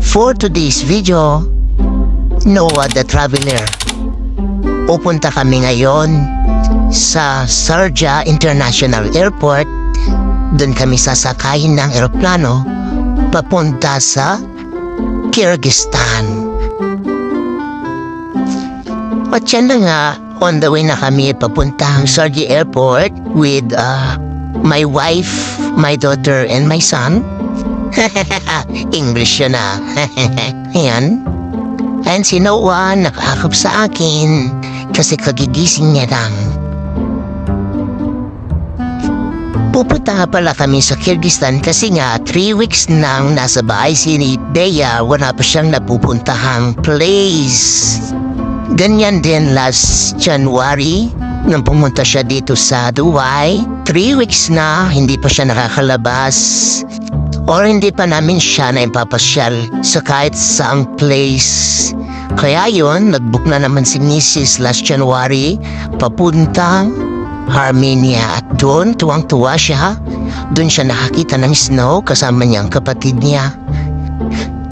For today's video, Noah the Traveler. Pupunta kami ngayon sa Sharjah International Airport. Doon kami sasakayin ng eroplano papunta sa Kyrgyzstan. At yan na nga, on the way na kami papuntang Sharjah Airport with my wife, my daughter, and my son. English yun na. Ayan. And si Noah nakakap sa akin kasi kagigising niya lang. Pupunta pala kami sa Kyrgyzstan kasi nga 3 weeks nang nasa bahay si Bea, wala pa siyang napupuntahang place. Ganyan din last January nang pumunta siya dito sa Dubai. 3 weeks na hindi pa siya nakakalabas or hindi pa namin siya na ipapasyal sa kahit saang place. Kaya yun, nagbook na naman si Mrs. last January papuntang Armenia at doon tuwang-tuwa siya. Doon siya nakakita ng snow kasama niyang kapatid niya.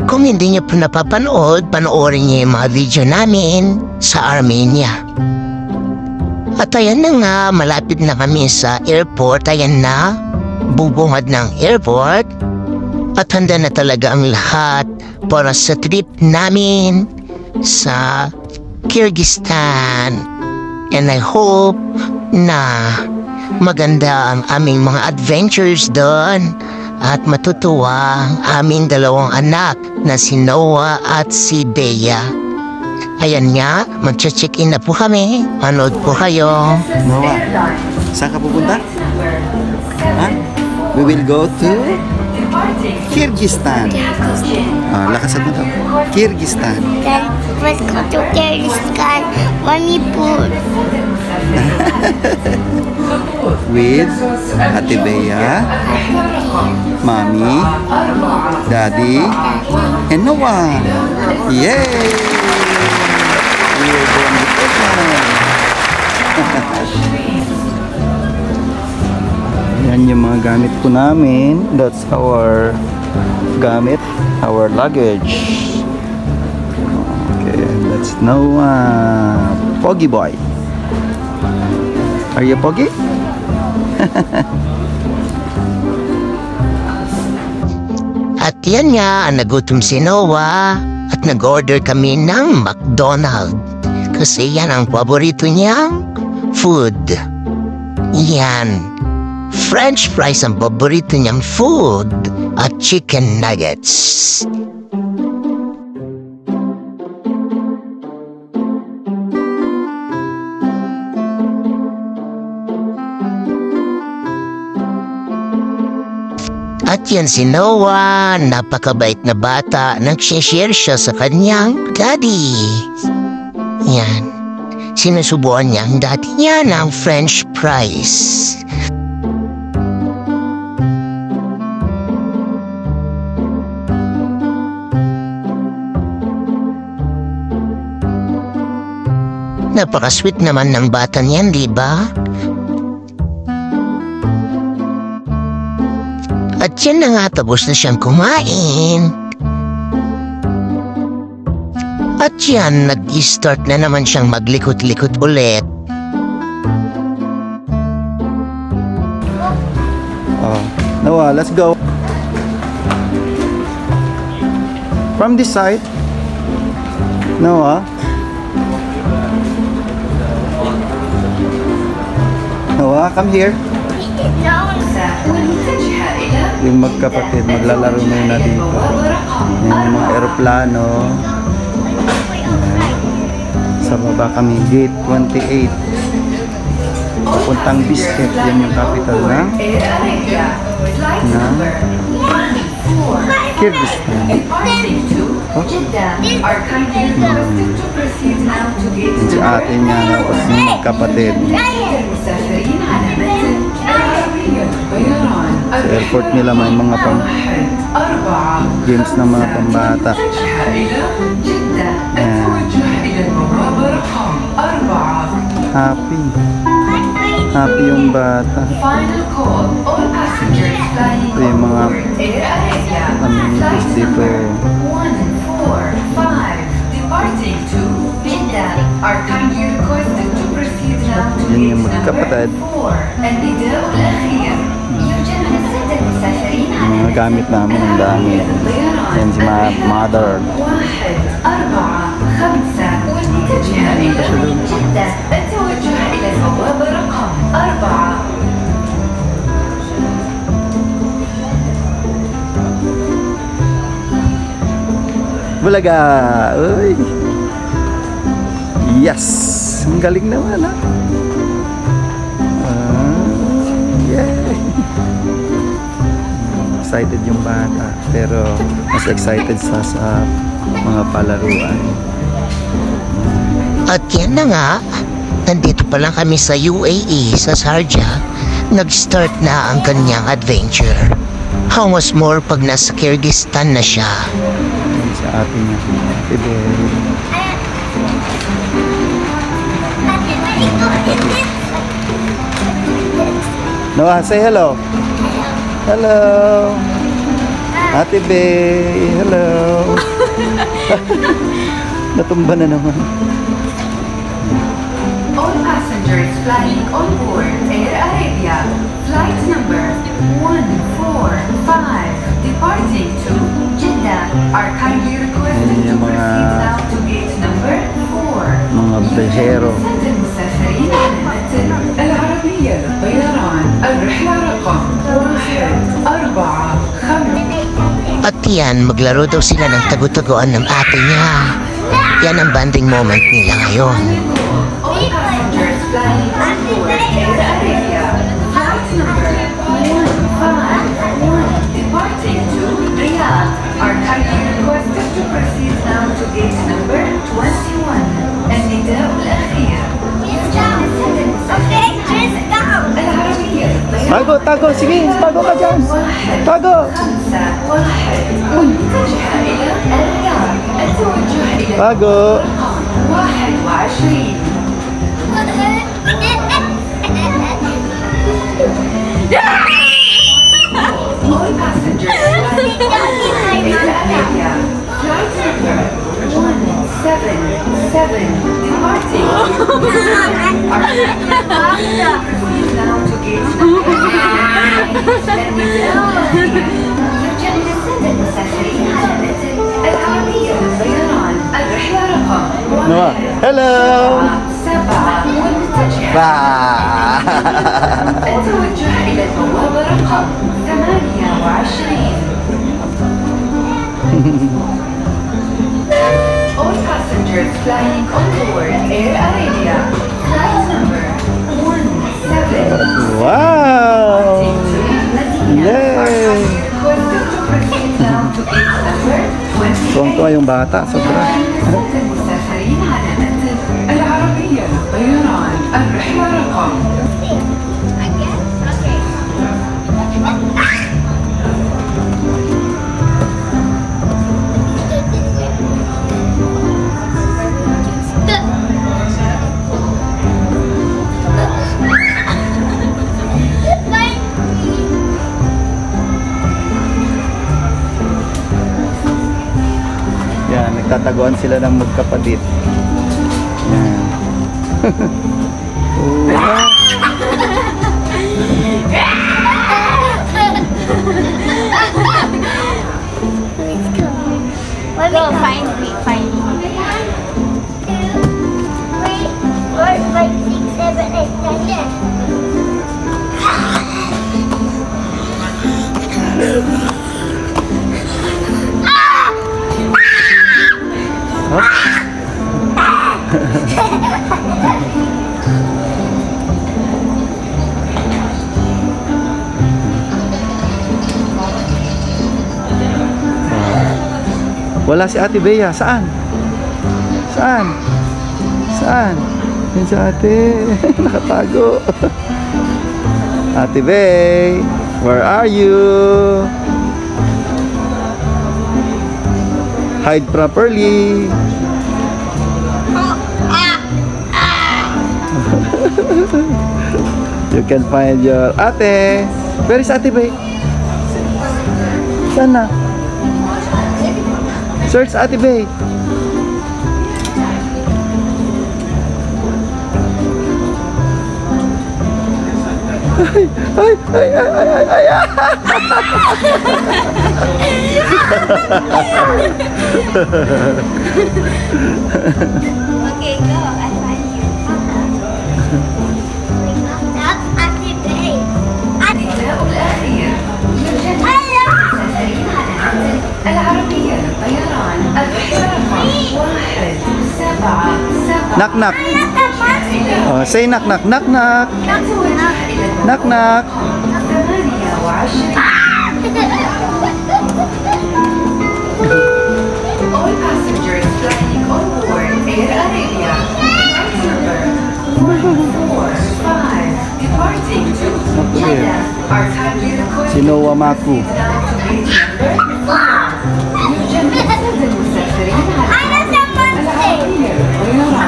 Kung hindi niyo pa napapanood, panoorin niyo yung mga video namin sa Armenia. At ayan na nga, malapit na kami sa airport. Ayan na, bubungad ng airport. At handa na talaga ang lahat para sa trip namin sa Kyrgyzstan. And I hope na maganda ang aming mga adventures doon at matutuwa ang aming dalawang anak na si Noah at si Bea. Ayan nga, magche-check-in na po kami. Manood po kayo. Noah, saan ka pupunta? Ha? We will go to Kyrgyzstan. Lakasan mo to. Kyrgyzstan. Let's go to Kyrgyzstan. Manipur. With Ate Bea, Mommy, Daddy, and Noah. Yay! We are going to Kyrgyzstan. Yan yung mga gamit po namin. That's our gamit, our luggage. Okay, that's Noah. Poggy boy. Are you Poggy? At yan nga, nagutom si Noah at nag-order kami ng McDonald's kasi yan ang paborito niyang food. Yan, French fries ang paborito niyang food at chicken nuggets. At yan si Noah, napakabait na bata, nag-share siya sa kanyang daddy. Yan, sinusubuan niya ang daddy niya ng French fries. Napaka-sweet naman ng bata niyan, di ba? At yan na nga, tapos na siyang kumain. At yan, nag-start na naman siyang maglikot-likot ulit. Noah, let's go. From this side. Noah. Noah, come here. Yung magkapatid, maglalaro muna dito. Yan yung mga aeroplano. Sa baba kami, gate 28. Papuntang Bishkek, yan yung capital ng Kyrgyzstan. Yan si ate niya, tapos yung magkapatid. Sa airport nila may mga games na mga pambata. Happy. Happy yung bata. Ito yung mga amenities dito. Yan yung magkapatid. Mga gamit namin ang dami. Yan si mother. Bulaga! Uy! Yes! Ang galing naman ha! Yay! Excited yung bata, pero mas excited sa mga palaruan. At yan na nga, nandito pa lang kami sa UAE, sa Sharjah. Nag-start na ang kanyang adventure. How much more pag nasa Kyrgyzstan na siya. Sa atin nga. Noah, say hello. Hello. Ate Bay. Hello. Natumba na naman. All passengers flying on board Air Arabia, flight number 145, departing to Jeddah, are kindly requested to proceed now to gate number 4. Mga behero. المسافرين على متن العربية للطيران الرحلة رقم 145. At yan, maglaro daw sila ng tagu-taguan ng ate niya. Yan ang bonding moment nila ngayon. All passengers flying on board Air Arabia, flight number 151, departing to Riyadh, are kindly requested to proceed now to gate number 21. النداء الأخير. العربية Tago, sige, tago ka dyan. Tago. 5-1 متجهة إلى الرياض، التوجه إلى Tago. 21. All passengers flying Air Arabia, flight number 177, departing now to gate number 1. Noah, hello. 7 والمتجه Bah. التوجه إلى البوابة رقم 28. All passengers flying on board Air Arabia, flight number 17. Wow. Yay. Requested to proceed now to gate number 28. Tuwang-tuwa yung bata, sobra. المسافرين على متن العربية للطيران الرحلة رقم Yan, nagtataguan sila ng magkapatid. Yan. Wow. Go, find me, find me. 1, 2, 3, 4, 5, 6, 7, 8, 9, 10. Wala si Ate Bea. Saan? Saan? Saan? Yan si Ate. Nakatago. Ate Bea, where are you? Hide properly. You can find your Ate. Where is Ate Bea? Saan na? Search Ate Bea. Ay, ay, ay, ay, ay, ay, ay. Okay, go. I find you. That's active day. النداء الأخير يوجد مسافرين على العدد العربية للطيران الرحلة رقم 177 Knock, knock. Oh, say knock, knock, knock, knock. توجه إلى Knock, knock. 28 All passengers flying on board Air Arabia, flight number 145, departing to Jeddah, are kindly requested Si Noah Maku. down to gate number 4. يوجد عدد المسافرين على العربية للطيران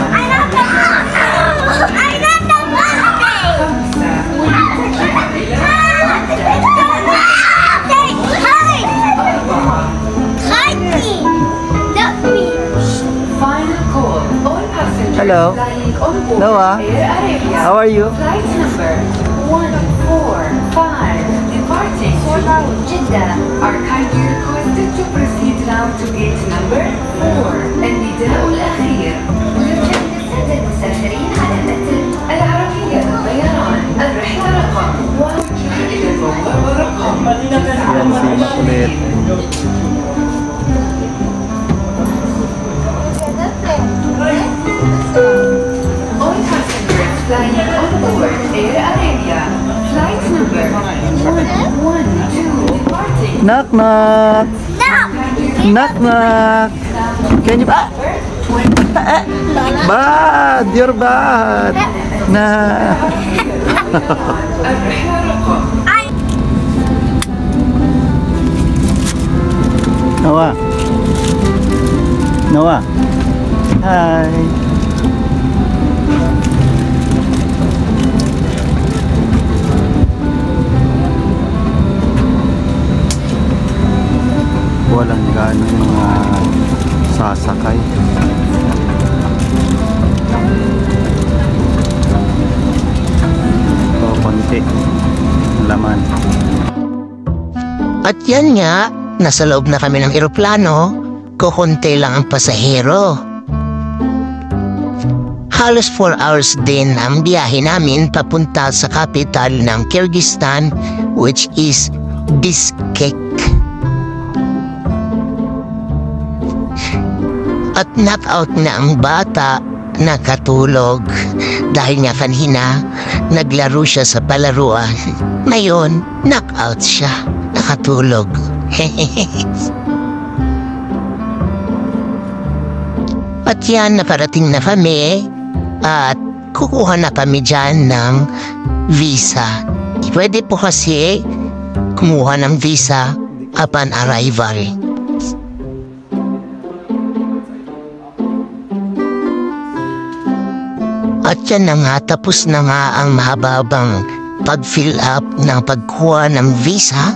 Final call. All passengers Hello. flying on board Noah. Air Arabia. How are you? Flight number 145 departing to Jeddah are kindly requested to proceed now to gate number 4. النداء الأخير يوجد للسادة المسافرين على متن العربية للطيران الرحلة رقم وجه إلى الموقع رقم Yan si Makulit. All passengers flying on board Air Arabia, flight number 112 departing Knock, knock. Knock, knock. Can you... Ah! Bad! You're bad! Na. الرحلة رقم Noah. Noah. Hi. Walang ganong mga sasakay. O, konti. Laman. At yan nga, nasa loob na kami ng eroplano, kukunti lang ang pasahero. Halos 4 hours din ang biyahe namin papunta sa capital ng Kyrgyzstan, which is Bishkek. At knockout na ang bata, nakatulog. Dahil nga kanina, naglaro siya sa palaruan. Ngayon, knockout siya, nakatulog. At yan, naparating na kami at kukuha na kami dyan ng visa. Pwede po kasi kumuha ng visa upon arrival. At yan na nga, tapos na nga ang mahababang pag-fill up ng pagkuha ng visa.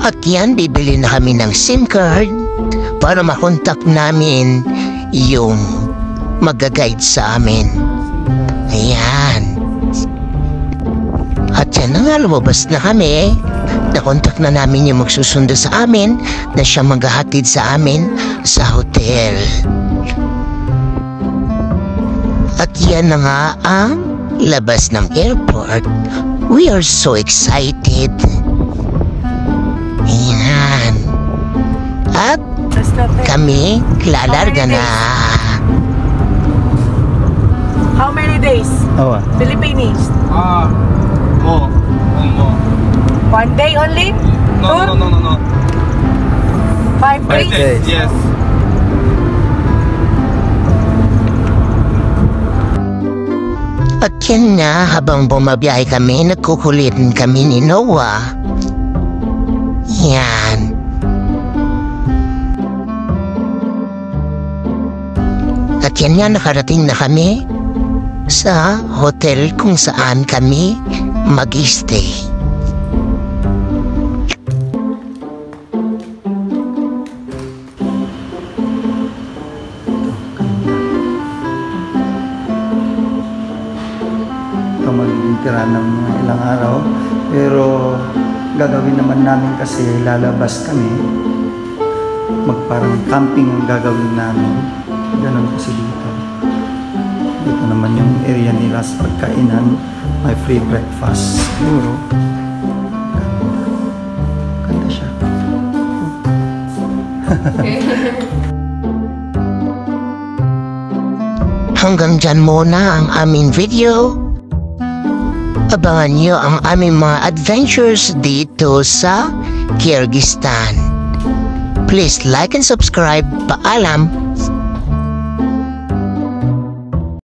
At yan, bibili na kami ng SIM card para makontak namin yung mag-guide sa amin. Ayan. At yan na nga, lumabas na kami. Nakontak na namin yung magsusundo sa amin na siya maghahatid sa amin sa hotel. At yan na nga ang labas ng airport. We are so excited. Ayan. At kami lalarga na. How many days? Awa. Philippines? More. 1 day only? No, no, no, no, no. 5 5 days? days. Yes. At yan nga, habang bumabiyahe kami, nagkukulitin kami ni Noah. Yan. At yan nga, nakarating na kami sa hotel kung saan kami mag-stay. Ito magiging tira ng mga ilang araw. Pero gagawin naman namin kasi lalabas kami. Magparang camping ang gagawin namin. Ganun kasi dito. Dito naman yung area nila sa pagkainan. May free breakfast. Siguro. Ganda siya. Hanggang dyan muna ang aming video. Abangan nyo ang aming mga adventures dito sa Kyrgyzstan. Please like and subscribe. Paalam!